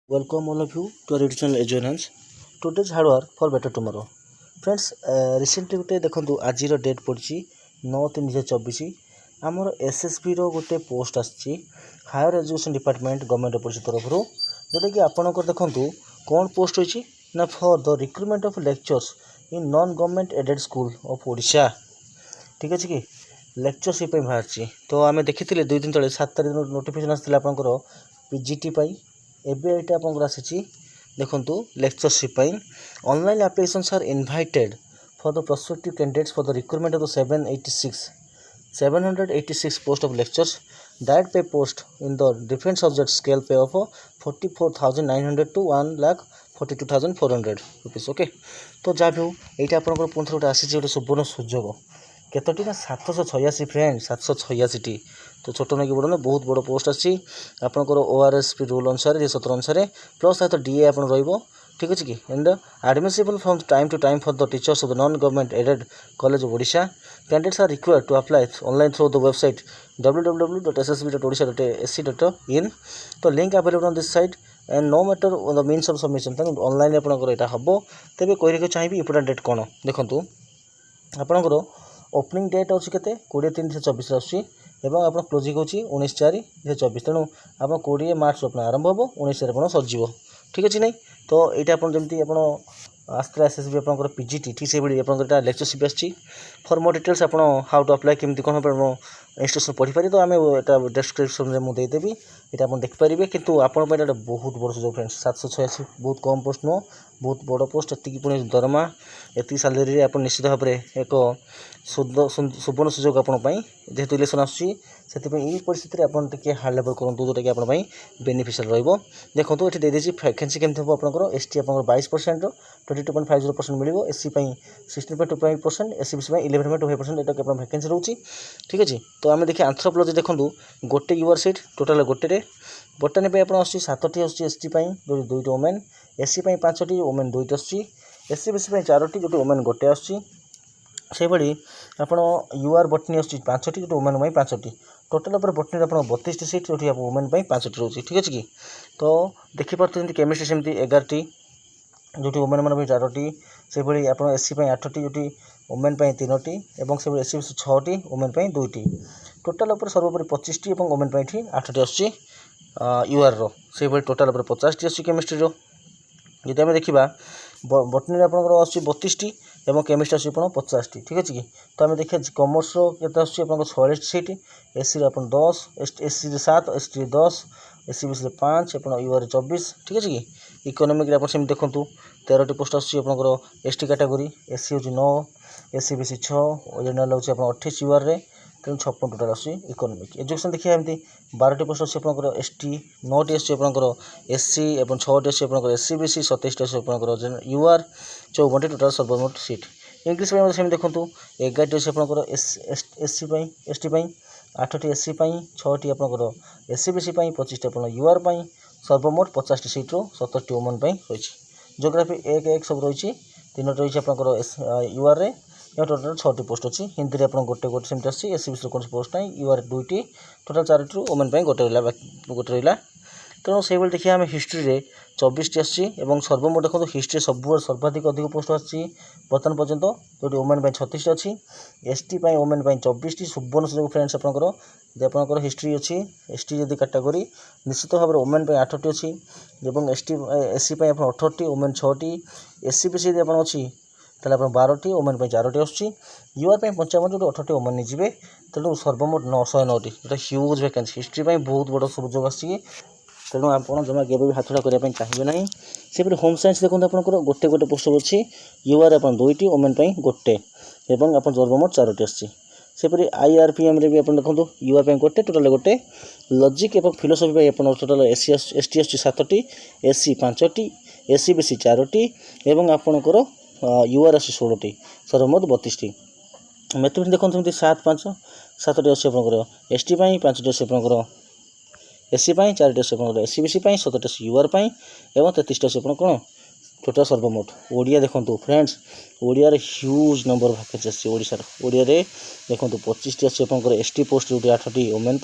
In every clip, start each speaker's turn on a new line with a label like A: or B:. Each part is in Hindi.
A: Welcome all of you to our YouTube channel Enhance. Today's hard work for better tomorrow. Friends, recently गोटे देखो आज डेट पड़ी 9/3/2024 आमर एसएसबी रो गोटे पोस्ट आसी higher education department government policy तरफ जोटा कि आपंकर देखो कौन पोस्ट होती ना for the recruitment of lecturers in non government aided school of Odisha. ठीक अच्छे कि लेक्चरशिप बाहर तो आम देखी 2 दिन तले 7 तारिख नोटिफिकेशन आसाला आपंकर पीजीटी एबे यहाँ आपंकर आसी देखु lectureship online applications are invited for the prospective candidates for the recruitment of the 786 post of lectures direct pay post in the different subject scale pay of 44,900 to 1,42,400 rupees. Okay तो जहाँ भी हो यहाँ आपंकर पुनः गोटे आसी गोटे सुवर्ण सुजोग केतोटी ना 786 फ्रेंड 786 तो छोट ना कि बड़ ना बहुत बड़ पोस्ट आसी आपंकर ओआरएसपी रूल अनुसार 17 अनुसार प्लस तो डीए आप रही। ठीक अच्छे कि and admissible from time to time for the teachers of the non government aided college of Odisha candidates are required to apply online through the website www.ssb.odisha.ac.in। तो link available on this site and no matter the means of submission online आपंकर यहाँ हम तेज कह चाहिए इंपोर्टेंट डेट कौन देखूँ आपंकर ओपनिंग डेट अच्छी के 20/3/2024 आसूँ एवं आप क्लोजिंग होची 19/4/2024 तेणु आप 20 मार्च आप आरंभ हम 19 सरजीव। ठीक अच्छे नहीं तो यहाँ आपमती आप आसला एसएसबी आप पीजीटी ठीक से आप लेक्चरशिप आसी फॉर मोर डिटेल्स आप हाउ टू अप्लाई केमती कौन इंस्ट्रक्शन पढ़ी पारे तो आम डिस्क्रिप्शन में मुझे देदेवी यहाँ आप देखिपारे कि आपंप बहुत बड़ सुझाव फ्रेंड्स 786 बहुत कम पोस्ट नुह बहुत बड़ पोस्ट एति पुणी दरमा एति सालेरी आप निश्चित भाव में एक सुवर्ण सुजोग आपंपाई जेहेतु इलेक्शन आसूँ से परिस्थिति आप हार्ड लेवल करूँ जोटा कि आप बेनिफिशियल देखो ये देदेजी वैकेंसी केमती हम आप एसटी आप 22% 22.50% मिल एससी 16.25% एससीबीसी 11.25% यहाँ वैकेंसी रोचे। ठीक अच्छे तो आम देखिए आंथ्रोपोलॉजी देखूँ गोटे यूआर सीट टोटाल गोटे बोटानी आप 7टी एसटी जो 2टी वोमेन एससी 5टी वोमेन 2टी आसूँ एससीबीसी 4टी जो वोमेन गोटे आसूँ से भाई आप यूआर बटनी आसूँ 5टी जो वोमेन 5टी टोटाल बटनी आप 32टी सीट जो वोमेन 5टी रोचे। ठीक अच्छे कि तो देखिपे केमिस्ट्री सेमती 11टी जो वोमेन मान 4टी से भाई आप एससी 8टी जो वोमेन 3टी और से एससीबीसी 6टी वोमेन 2टी टोटाल सर्वोपरि 25टी और वोमेन 8टी आसूँ यूआर रो से भाई टोटाल 50टी आसूँ केमिस्ट्री जदि आम देखा बटनी आपंकर आसूँ 32टी और केमिस्ट्री आसूँ 50टी। ठीक अच्छे कि तो आम देखिए कॉमर्स के आसूँ 46 सीट एससी आप 10 एससी 7 एसटी 10 एससीबीसी 5 आप यूआर 24। ठीक अच्छे कि इकोनॉमिक आप देखूँ 13टी पोस्ट आसूँ एसटी कैटेगरी एससी हूँ 9 एससीबीसी 6 जनरल हूँ 28 यूआर तेणु 56 टोटाल आसूँ इकोनॉमिक। एजुकेशन देखिए एमती 12टी पोस्ट आसूँ एसटी 9टी आसूँ एससी और 6टी आसूँ एससीबीसी 27टी आसूँ यूआर 54टी टोटाल सर्वमोट सीट। इंग्लीश मीडियम देखूँ 11टी आसूँ एससी एसटी 8टी एससी 6टी आप एससीबीसी 25टी आप यूआर सर्वमोट 50टी सीट्रु 70टी वोमेन रही। जोग्राफी 1 सब रही 3टी रही आप यूआर टोटाल 6टी पोस्ट अच्छी हिंदी में आप गोटे सेमती आसी एससीबीसी कौन पोस्ट ना यूआर 2टी टोटाल 4टी वोमेन गोटे रहा तेणु से देखिए आम हिस्ट्री रे 24टी आसी सर्वमोट देखो हिस्ट्री सब सर्वाधिक अधिक पोस्ट आसी बर्तमान पर्यंत जो वोमेन 36टी अच्छी एसटी वोमेन 24टी सुवर्ण सुजोग फ्रेंड्स आपंकर हिस्ट्री अच्छी एसटी जदि कैटेगरी निश्चित भाव में वोमेन 8टी अच्छी एसटी एससी 18टी वोमेन 6टी एससीबीसी यदि आप अच्छी तेल 12टी वोमेन 4टी आसूँ यूआर 55 जो 18टी वोमेन जी तेणु सर्वमोट 909टी जो ह्यूज वैकेंसी हिस्ट्री बहुत बड़ सुजोग आसी तेणु आप जमा के भी हाथड़ा करने चाहिए ना। से होम साइंस देखो आपंकर गोटे गोटे पोस्ट अच्छी यूआर आप 2टी वोमेन गोटे और आप सर्वमोट 4टी आसी सेपरी आईआरपीएम रे भी आप देखो यूआर गोटे टोटाल गोटे लॉजिक और फिलोसफी आप टोटाल एससी एसटी आसूँ 7टी एससी 5टी एससीबीसी 4टी और आपंकर यूआर आस 16टी सर्वमोट 32टी। मैथमेटिक्स देखो 7 5 7टी आस एसटी 5टी आस एससी 4टी आस एससीबीसी 17टी यूआर और 33टी आस कौन टोटाल सर्वमोट ओडिया देखो friends Odia huge number of vacancy आसी ओडिशा ओडिया देखो 25 टी आपर एसटी पोस्ट जो 8टी वोमेन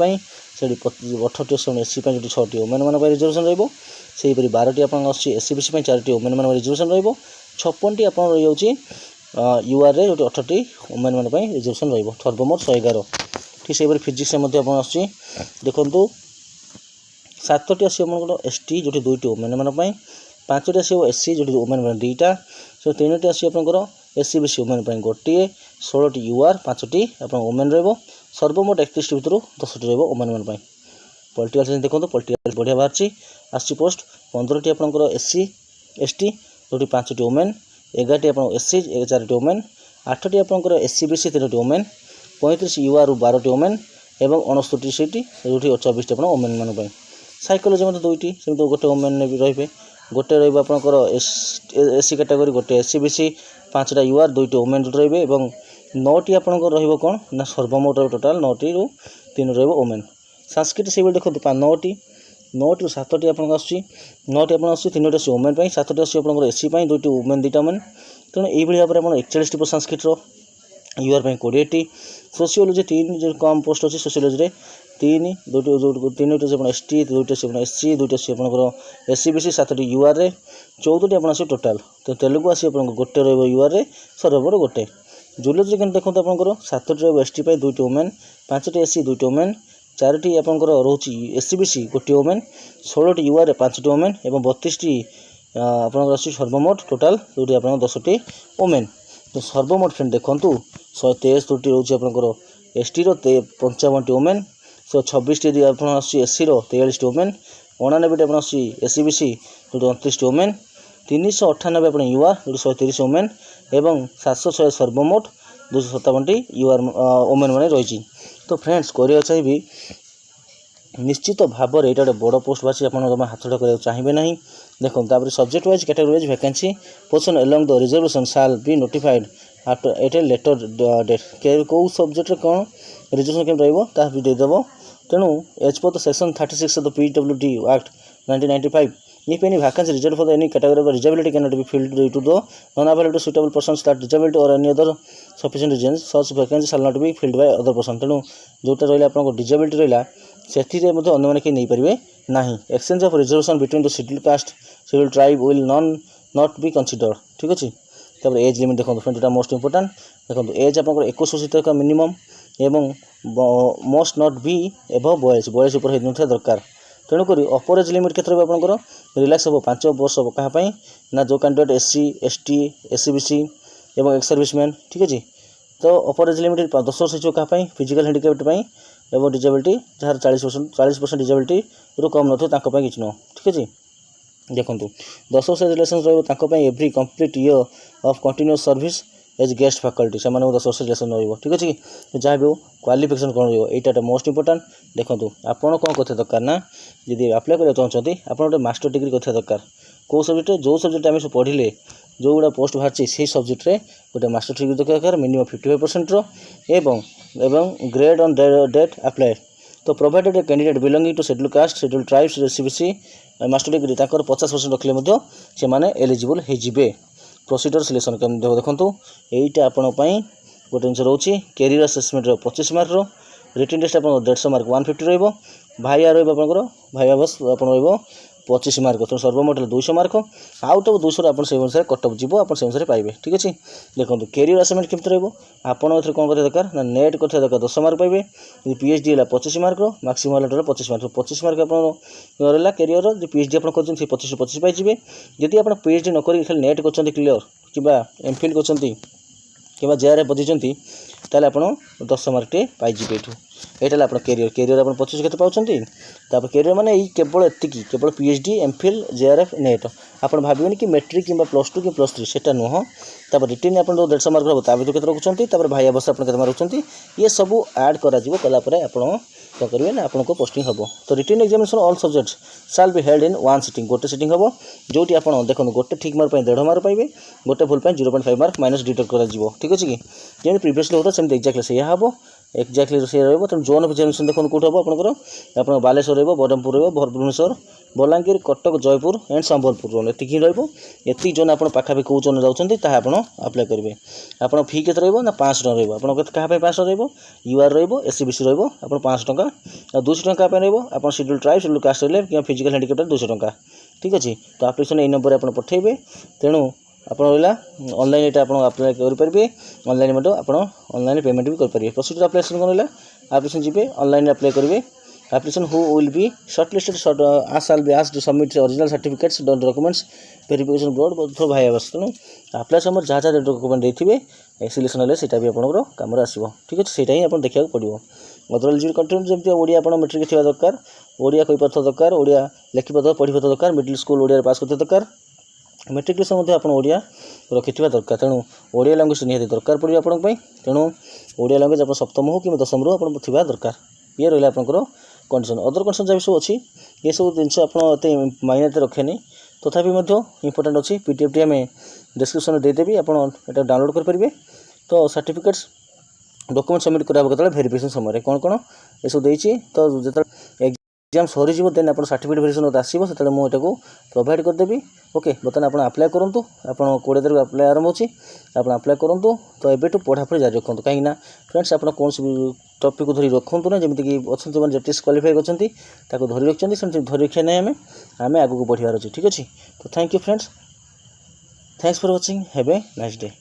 A: से 18टी एससी जो 6टी वोमेन मान रिजर्वेशन रहीपरी 12टी आप एससी बीसी 4टी वोमेन मान रिजर्वेशन रछपन आप रही यूआर रे जो 18टी वोमेन मान रिजर्वेशन सर्वमोट 111 ठीक से फिजिक्स देखो 7टी आसो एसटी जो 2टी वोमेन मान 5टी आसो एससी जो वोमेन मान 2टा सो 3टी आसो एससी बीसी वोमेन गोटे 16टी यूआर 5टी आप वोमेन सर्वमोट 31टी भितर 10टी वोमेन मान पॉलिटिकल साइंस देखो पॉलिटिकल बढ़िया बाहर आसी पोस्ट 15टी आप एससी एसटी जो 5टी वोमेन 11टी आप एससी 4टी वोमेन 8टी आप एससी बीसी 3टी वोमेन 35 यूआर 12टी वोमेन एवं 69 सीटी जो 24टी आप वोमेन मान साइकोलोजी मतलब 2टी सेमती गोटे वोमेन भी रे गोटे रपर एससी कैटेगरी गोटे एससी बीसी 5टा यूआर 2टी वोमेन रे 9टी आप कौन ना सर्वमोट टोटाल 9टी रु 3 वोमेन संस्कृत से देखो 9टी 7टी आप 9टी आप 3टी आस वोमेन 7टी आस एससी 2टी वोमेन 2टा वोमेन तेणु यही भाव में 41टी संस्कृत यूआर 20टी सोशियोलोजी 3 जो कम पोस्ट अच्छी सोशियोलोजी 3 3टी एस टी 2टी एससी 2टी आप एससी बीसी 7टी यूआर 14टी आप टोटाल तो तेलुगु आस गोटे यूआर सर्वमोट गोटे जूलोजी देखो आप 7टी एस टी 2टी वोमेन 5टी एससी 2टी वोमेन 4टी आप रोचे एससी बीसी गोटे वोमेन 16टी यूआर 5टी वोमेन और 32टी आप सर्वमोट टोटाल जो आप 10टी वोमेन तो सर्वमोट फ्रेंड देखूँ 173टी रोचे आप एस टी 55टी वोमेन 126टी आप एससी 43टी वोमेन 99टी आप एससी बीसी जो 29टी वोमेन 398 आप यूआर जो 130 वोमेन एवं 700 सर्वमोट 257टी यूआर वोमेन मान रही तो फ्रेंड्स करिया चाहिए निश्चित भाव में यहाँ गोटे बड़ पोस्ट बासी आप हाथटा करा चाहिए ना देखो subject wise category wise vacancy position along the reservation shall be notified after at a later date कौ सब्जेक्ट कौन रिजर्वेशन केम रही देदेव तेणु as per the section 36 of the PWD act 1995 if any vacancy reserved for any category of disability cannot be filled due to the non-available suitable persons that disability or any other sufficient reasons such vacancy shall not be filled by other person तेणु जोटा रहा आपको डिजेबिलिटी रहा से अन्य कि नहीं पारे ना exchange of reservation between the schedule caste schedule tribe will not be consider ठीक अच्छे तब एज लिमिट देखो फ्रेंड जो मोस्ट इंपोर्टाट देखो एज आप 21 वर्ष तक मिनिमम एवं मोस्ट नॉट बी एबव 42 ऊपर होता दरकार तेणुक अपर एज लिमिट के आप रिलैक्स हम 5 वर्ष क्या ना जो candidate SC ST SC BC एवं एक्स सर्विसमैन ठीक अच्छे तो अपर एज लिमिट 10 वर्ष हो क्या फिजिकल हैंडिकैप्ड एवं डिजेबिलिटी जार 40% डिजेबिलिटी रु कम नथियो कि नुह ठीक अच्छे देखो 10 वर्ष रिलेसन रही every complete year of continuous service as guest faculty से 10 वर्ष रिलेसन ठीक अच्छे जहाँ भी हो क्वालिफिकेशन कौन रहा मोस्ट इंपोर्टाट देखो आपड़ कौन करते दरकार ना जब आप्लाय करना चाहते आप गोटे मास्टर डिग्री करते दरकार कौ सब्जेक्ट जो सब्जेक्ट आम सब पढ़ले जो गुड़ा पोस्ट बाहर से सब्जेक्ट गोटे मास्टर डिग्री दरकार मिनिमम 55% एवं ग्रेड ऑन डेट अप्लाई तो provided a candidate belonging to schedule caste schedule tribes CBC master degree 50% रखले से माने एलिजिबल हो प्रोसीडर सिलेक्शन देखो यहीटा आपंपाई गोटे जिन रोचे career assessment 25 mark written test आप 150 मार्क 150 रहा रहा भाइया बस आप 25 मार्क तो सर्वमोट 200 मार्क आउट ऑफ 200 आप अनुसार कटअप जीव आप अनुसार पाइबे ठीक अच्छे देखो कैरियर असेसमेंट केमती रहा कौन करते दरकार ना नेट करते दरकार 10 मार्क पाइबे यदि पीएचडी है 25 मार्क मैक्सिमम है 25 मार्क आप रहा कैरियर जो पीएचडी आप कर 25 पाइबे जदि आप पीएचडी नक खाली नेट कर क्लियर कि एमफिल कर कि जेआरएफ बजीचंती ताले आपण 10 मार्क टे पाइबे ये आप कैरियर आप 25 के पाँच कैरियर माने केवल एतिकी केवल पीएचडी एमफिल जेआरएफ नेट आप भावेनि कि मैट्रिक कि +2 कि +3 सेटा नुह तब रिटर्न आप 150 मार्क हम के रखुच्च भाई बस आप रखुच्च ये सब ऐड कर क्या करेंगे ना आपको पोस्टिंग हम तो return examination all subjects shall be held in one sitting गोटे सिटिंग हम जो आप देखो गोटे ठीक मार्क 1.5 मार्क पाइबे गोटे भूल 0.5 मार्क माइनस डिडक्ट कर ठीक अच्छे कि जमी प्रिवियसली होता है एक्जाक्टली से हम एक्जाक्टली से रही तेणु जोन ऑफ एग्जामिनेशन देखो कौट हम आपंकर बालेश्वर रब्रह्मपुर भुवनेश्वर बलांगीर कटक जयपुर एंड संबलपुर जोन एति एति जोन आप पाखापी कौ जोन जाऊँच आप्लाय करेंगे आप फी के ना 500 टका रहा क्या 500 यूआर रसीबीसी आप 500 टका 200 टका आप शेड्यूल ट्राइब शेड्यूल कास्ट रही कि फिजिकल हैंडिकैप्ड 200 टका ठीक अच्छे। तो आप्लिकेसन यही नंबर आप पठेबे तेणु आप रहा ऑनलाइन ये आप अप्लाई करेंगे ऑनलाइन आप ऑनलाइन पेमेंट भी करेंगे। प्रोसीजर एप्लिकेशन कौन रहा एप्लिकेशन जी ऑनलाइन अप्लाई करेंगे application who will be shortlisted as shall be asked to submit original certificates documents verification board both भाई आवास तेणु अप्लाई समय जहाँ जहाँ डॉक्यूमेंट देते सिलेक्शन हेल्ले सीटा भी आपंकर कम आसो ठीक अच्छे से ही आप देखा पड़ो। अदर एलिजिबल कंटेंट जमी ओडिया आप मेट्रिक थी दरकार ओडिया कही पार्थ दरकार ओडिया लिखिपार पढ़ी पार्थ दरकार मिडिल स्कूल ओडिया पास करते दरकार मेट्रिकुलेसन आप ओडिया रखि दरकार तेणु ओडिया लैंग्वेज निहाती दरकार पड़े आपंपाई तेणु ओडिया लैंग्वेज आप सप्तम हो कि दशम रू आप दरकार ये रहा आपंकर कंडीशन। अदर कंडीशन जब सब अच्छी ये सब जिन आपत मायने रखेनि तथापि इंपोर्टेंट अच्छी पीडीएफ टी आम डिस्क्रिप्शन देदेवी आप डाउनलोड करेंगे। तो सर्टिफिकेट्स डॉक्यूमेंट सबमिट करा वेरिफिकेशन समय कौन कौन ये सब देती तो जो एग्जाम सरीज देन आप सर्टिफिकेट वेरिफिकेशन आसो से मुझे प्रोवाइड करदेवी ओके। बर्तमान आप अप्लाई करूँ आप 20 तारीख अप्लाई आरंभ होची आप अप्लाई करूँ तो एबेठू पढ़ापढ़ी जारी रखुँ कहीं फ्रेंड्स आप कौन टॉपिक को धरी रखुँ ना जमीक अच्छे जो डिस्क्वालीफाई अच्छी धरी रखिंट से धरी रखा नहीं आम आगे बढ़ार अच्छे ठीक अच्छे। तो thank you friends thanks for watching have a nice day.